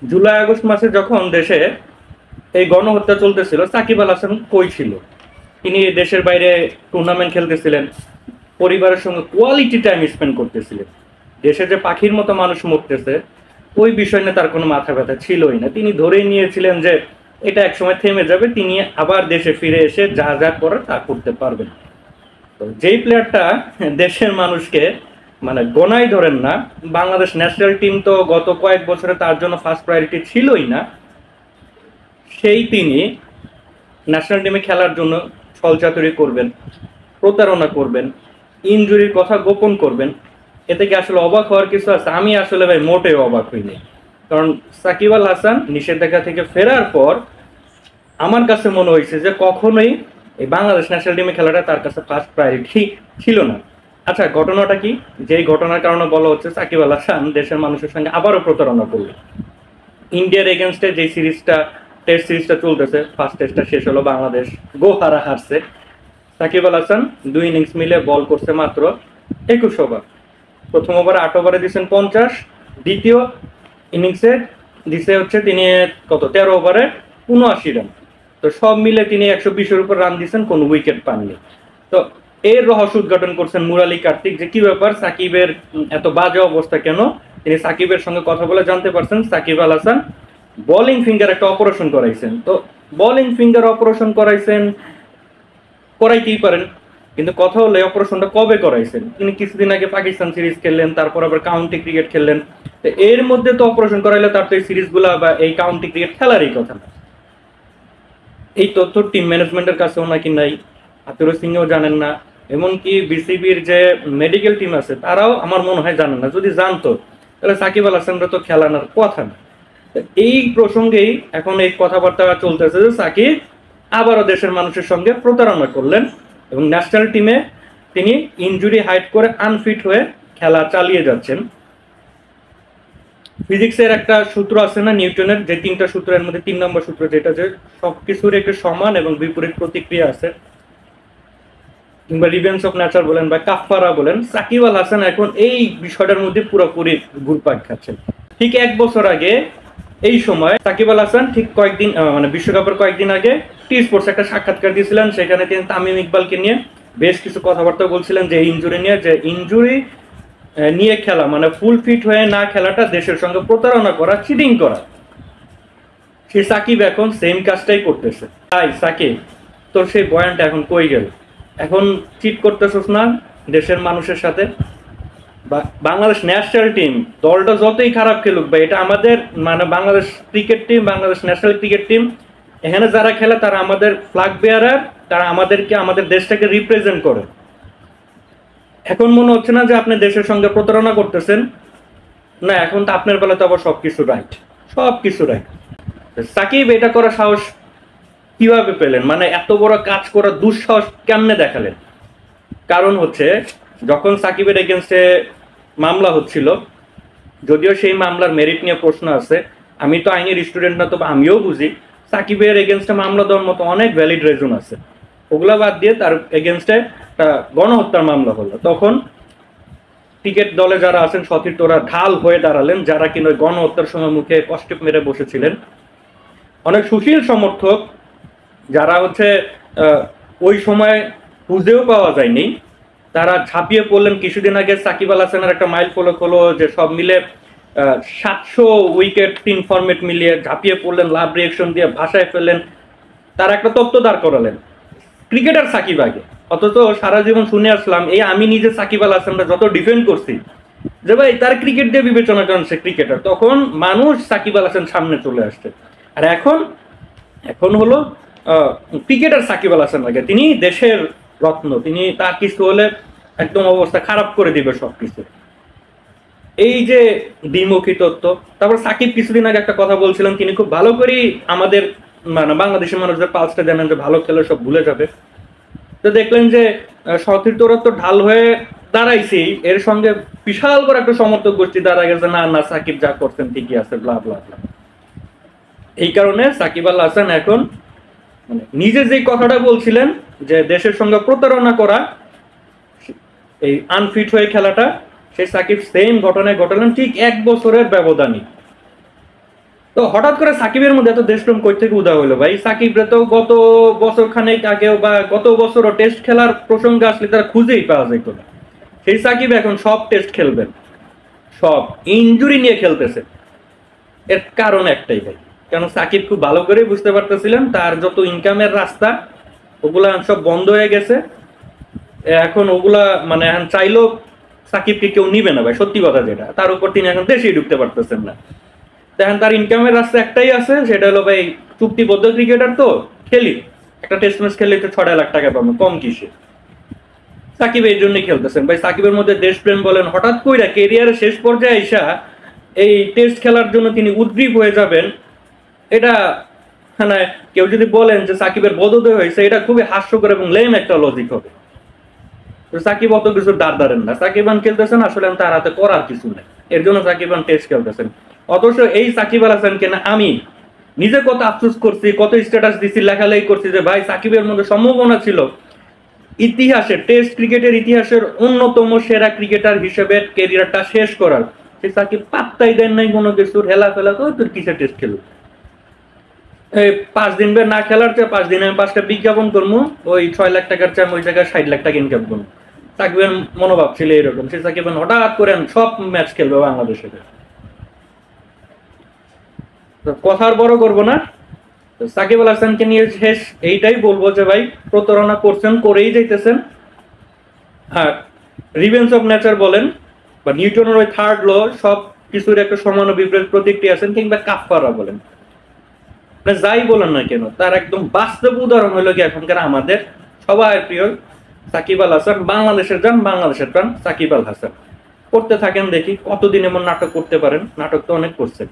July August মাসে যখন দেশে এই গণহত্যা চলতেছিল, সাকিব আল হাসান কই ছিল? তিনি দেশের বাইরে টুর্নামেন্ট খেলতেছিলেন, পরিবারের সঙ্গে কোয়ালিটি টাইম স্পেন্ড করতেছিলেন। দেশে যে পাখির মতো মানুষ মরতেছে, ওই বিষয় নিয়ে তার কোনো মাথা ব্যথা ছিলই না। তিনি ধরেই নিয়েছিলেন যে এটা একসময় থেমে যাবে, তিনি আবার দেশে ফিরে এসে যা যা করার তা করতে পারবেন। তো যেই প্লেয়ারটা দেশের মানুষকে মানে গোনাই ধরেন না, বাংলাদেশ ন্যাশনাল টিম তো গত কয়েক বছরে তার জন্য ফার্স্ট প্রায়োরিটি ছিলই না, সেই তিনি ন্যাশনাল টিমে খেলার জন্য ছলচাতুরি করবেন, প্রতারণা করবেন, ইনজুরির কথা গোপন করবেন। এতে কি আসলে অবাক হওয়ার কিছু আছে? আমি আসলে ভাই মোটেও অবাক হইনি। কারণ সাকিব আল হাসান নিষেধাজ্ঞা থেকে ফেরার পর আমার কাছে মনে হয়েছে যে কখনোই এই বাংলাদেশ ন্যাশনাল টিমে খেলাটা তার কাছে ফার্স্ট প্রায়োরিটি ছিল না। আচ্ছা, ঘটনাটা কি? যেই ঘটনার কারণে বলা হচ্ছে সাকিব আল হাসান দেশের মানুষের সঙ্গে আবারও প্রতারণা করলো। ইন্ডিয়ার এগেনস্টে যে সিরিজটা, টেস্ট সিরিজটা চলতেছে, ফার্স্ট টেস্টটা শেষ হলো, বাংলাদেশ গোহারা হারছে। সাকিব আল হাসান 2 ইনিংস মিলে বল করছে মাত্র 21 ওভার। প্রথম ওভারে 8 ওভারে দিচ্ছেন 50, দ্বিতীয় ইনিংসে দিছে হচ্ছে তিনি কত 13 ওভারে 79 রান। তো সব মিলে তিনি 120-এর উপর রান দিচ্ছেন, কোনো উইকেট পাননি। তো এর রহস্য উদ্ঘাটন করছেন মুরালি কার্তিক, যে কি ব্যাপার, সাকিবের এত বাজে অবস্থা কেন? তিনি সাকিবের সঙ্গে কথা বলে জানতে পারছেন সাকিব আল হাসান বোলিং ফিঙ্গার একটা অপারেশন করাইছেন। তো বোলিং ফিঙ্গার অপারেশন করাইছেন, করাইতেই পারেন, কিন্তু কথা হলো এই অপারেশনটা কবে করাইছেন? তিনি কিছুদিন আগে পাকিস্তান সিরিজ খেললেন, তারপর আবার কাউন্টি ক্রিকেট খেললেন। তো এর মধ্যে তো অপারেশন করাইলে তার তো এই সিরিজগুলা বা এই কাউন্টি ক্রিকেট খেলারই কথা না। এই তথ্য টিম ম্যানেজমেন্টের কাছেও নাকি নাই, আতিউর সিংও জানেন না, এমনকি বিসিবির যে মেডিকেল টিম আছে তারাও আমার মনে হয় জানেন না। যদি জানতো তাহলে সাকিব আল হাসানরা তো খেলানোর কথা না। এই প্রসঙ্গেই এখন এই কথাবার্তা চলতেছে যে সাকিব আবারও দেশের মানুষের সঙ্গে প্রতারণা করলেন এবং ন্যাশনাল টিমে তিনি ইনজুরি হাইড করে আনফিট হয়ে খেলা চালিয়ে যাচ্ছেন। ফিজিক্সের একটা সূত্র আছে না, নিউটনের, যে 3টা সূত্রের মধ্যে 3 নম্বর সূত্র যেটা, যে সবকিছুর একটা সমান এবং বিপরীত প্রতিক্রিয়া আছে, কিংবা রিভেন্স অফ নেচার বলেন বা কাফারা বলেন। সাকিব আল হাসান এখন এই বিষয়টার মধ্যে পুরোপুরি ঘুরপাক খাচ্ছেন। ঠিক 1 বছর আগে এই সময় সাকিব আল হাসান ঠিক কয়েকদিন মানে বিশ্বকাপের কয়েকদিন আগে টি স্পোর্টস একটা সাক্ষাৎকার দিয়েছিলেন। সেখানে তিনি তামিম ইকবালকে নিয়ে বেশ কিছু কথাবার্তা বলছিলেন, যে ইনজুরি নিয়ে, যে ইনজুরি নিয়ে খেলা মানে ফুল ফিট হয়ে না খেলাটা দেশের সঙ্গে প্রতারণা করা, চিটিং করা। সে সাকিব এখন সেম কাজটাই করতেছে। তাই সাকিব, তোর সেই বয়ানটা এখন কই গেল? এখন চিট করতেছিস না দেশের মানুষের সাথে? বাংলাদেশ ন্যাশনাল টিম দলটা যতই খারাপ খেলুক বা এটা আমাদের মানে Bangladesh cricket team, Bangladesh national cricket team, এখানে যারা খেলে তারা আমাদের ফ্ল্যাগ বেয়ারার, তারা আমাদেরকে, আমাদের দেশটাকে রিপ্রেজেন্ট করে। এখন মনে হচ্ছে না যে আপনি দেশের সঙ্গে প্রতারণা করতেছেন? না, এখন তো আপনার বেলা তো আবার সবকিছু রাইট, সবকিছু রাইট। সাকিব এটা করার সাহস কিভাবে পেলেন? মানে এত বড় কাজ করার দুঃসাহস কেমনে দেখালেন? কারণ হচ্ছে, যখন সাকিবের এগেনস্টে মামলা হচ্ছিল, যদিও সেই মামলার মেরিট নিয়ে প্রশ্ন আছে, আমি তো আইনের স্টুডেন্ট না, তবে আমিও বুঝি সাকিবের এগেনস্টে মামলা দেওয়ার মতো অনেক ভ্যালিড রিজন আছে। ওগুলা বাদ দিয়ে তার এগেনস্টে একটা গণহত্যার মামলা হলো। তখন ক্রিকেট দলে যারা আছেন সতীর্থ, ওরা ঢাল হয়ে দাঁড়ালেন, যারা কিনা গণহত্যার সময় মুখে কষ্ট মেরে বসেছিলেন। অনেক সুশীল সমর্থক যারা হচ্ছে ওই সময় খুঁজেও পাওয়া যায়নি, তারা ঝাঁপিয়ে পড়লেন। কিছুদিন আগে সাকিব আল হাসানের একটা মাইল ফলক হলো, যে সব মিলে 700 উইকেট 3 ফরম্যাট মিলিয়ে ঝাঁপিয়ে পড়লেন, লাভ রিয়েকশন দিয়ে ভাষায় ফেললেন। তার একটা তত্ত্ব দাঁড় করালেন, ক্রিকেটার সাকিব আগে। অথচ সারা জীবন শুনে আসলাম, এই আমি নিজে সাকিব আল হাসানরা যত ডিফেন্ড করছি যে ভাই তার ক্রিকেট দিয়ে বিবেচনা করেন সে ক্রিকেটার, তখন মানুষ সাকিব আল হাসান সামনে চলে আসছে। আর এখন এখন হলো ক্রিকেটার সাকিব আল হাসান লাগে, তিনি দেশের রত্ন, তিনি তার কিছু হলে একদম অবস্থা খারাপ করে দিবে সবকিছু। এই যে দ্বিমুখী তত্ত্ব। তারপর সাকিব কিছুদিন আগে একটা কথা বলছিলেন, তিনি খুব ভালো করেই আমাদের মানে বাংলাদেশের মানুষদের পালসটা জানেন, যে ভালো খেলে সব ভুলে যাবে। তো দেখলেন যে সতীর্থরা তো ঢাল হয়ে দাঁড়াইছি, এর সঙ্গে বিশাল বড় একটা সমর্থক গোষ্ঠী দাঁড়া গেছে, না না সাকিব যা করছেন ঠিকই আছে, ব্লা ব্লা ব্লা। এই কারণে সাকিব আল হাসান এখন মানে নিজে যে কথাটা বলছিলেন যে দেশের সঙ্গে প্রতারণা করা, এই আনফিট হয়ে খেলাটা, সেই সাকিব সেম ঘটনায় ঘটালেন ঠিক 1 বছরের ব্যবধানে। তো তো হঠাৎ করে সাকিবের মধ্যে এত দেশপ্রেম কই থেকে উদয় হলো ভাই? সাকিবরে তো গত বছর খানেক আগেও বা গত বছরও টেস্ট খেলার প্রসঙ্গ আসলে তারা খুঁজেই পাওয়া যেত না। সেই সাকিব এখন সব টেস্ট খেলবেন, সব ইনজুরি নিয়ে খেলতেছে। এর কারণ একটাই ভাই, কেন সাকিব খুব ভালো করে বুঝতে পারতেছিলেন তার যত ইনকামের রাস্তা ওগুলা সব বন্ধ হয়ে গেছে। এখন ওগুলা মানে এখন চাইলেও সাকিবকে কেউ নিবে না ভাই, সত্যি কথা যেটা। তার উপর তিনি এখন দেশেই ঢুকতে পারতেছেন না। দেখেন তার ইনকামের রাস্তা একটাই আছে, সেটা হলো ভাই চুক্তিবদ্ধ ক্রিকেটার তো, খেলি একটা টেস্ট ম্যাচ খেললে তো 6.5 লাখ টাকা পাবো, কম কিসে। সাকিব এই জন্যই খেলতেছেন ভাই। সাকিবের মধ্যে দেশপ্রেম বলেন, হঠাৎ কইরা কেরিয়ারের শেষ পর্যায়ে আইসা এই টেস্ট খেলার জন্য তিনি উদ্গ্রীব হয়ে যাবেন, এটা মানে কেউ যদি বলেন যে সাকিবের বোধোদয় হয়েছে, এটা খুবই হাস্যকর এবং লেম একটা লজিক হবে। সাকিব অত কিছু দাঁড় দাঁড়েন না, সাকিব আন খেলতেছেন আসলে তার হাতে করার কিছু নেই, এর জন্য সাকিব আন টেস্ট খেলতেছেন। অথচ এই সাকিব আল হাসানকে না আমি নিজে কত আফসোস করছি, কত স্ট্যাটাস দিছি, লেখালেখি করছি যে ভাই সাকিবের মধ্যে সম্ভাবনা ছিল ইতিহাসে, টেস্ট ক্রিকেটের ইতিহাসের অন্যতম সেরা ক্রিকেটার হিসেবে ক্যারিয়ারটা শেষ করার। সেই সাকিব পাত্তাই দেন নাই কোনো কিছুর, হেলা ফেলা তো তোর কিসে টেস্ট খেলুক। এই 5 দিন বের না খেলার চেয়ে 5 দিনে আমি 5টা বিজ্ঞাপন করবো, ওই 6 লাখ টাকার চেয়ে ওই জায়গায় 60 লাখ টাকা ইনকাম করবো। সাকিবের মনোভাব ছিল এরকম, সে সাকিব হঠাৎ করে সব ম্যাচ খেলবে বাংলাদেশের। কথার বড় করবো না, সাকিব আল হাসানকে নিয়ে শেষ এইটাই বলবো যে ভাই প্রতারণা করছেন, করেই যাইতেছেন। আর রিভেঞ্জ অফ নেচার বলেন বা নিউটনের ওই থার্ড ল, সব কিছুর একটা সমান বিপরীত প্রতিক্রিয়া আছেন, কিংবা কাফফারা বলেন, যাই বলেন না কেন, তার একদম বাস্তব উদাহরণ হলো কি এখনকার আমাদের সবার প্রিয় সাকিব আল হাসান। বাংলাদেশের যান, বাংলাদেশের প্রাণ সাকিব আল হাসান। করতে থাকেন, দেখি কতদিন এমন নাটক করতে পারেন। নাটক তো অনেক করছেন।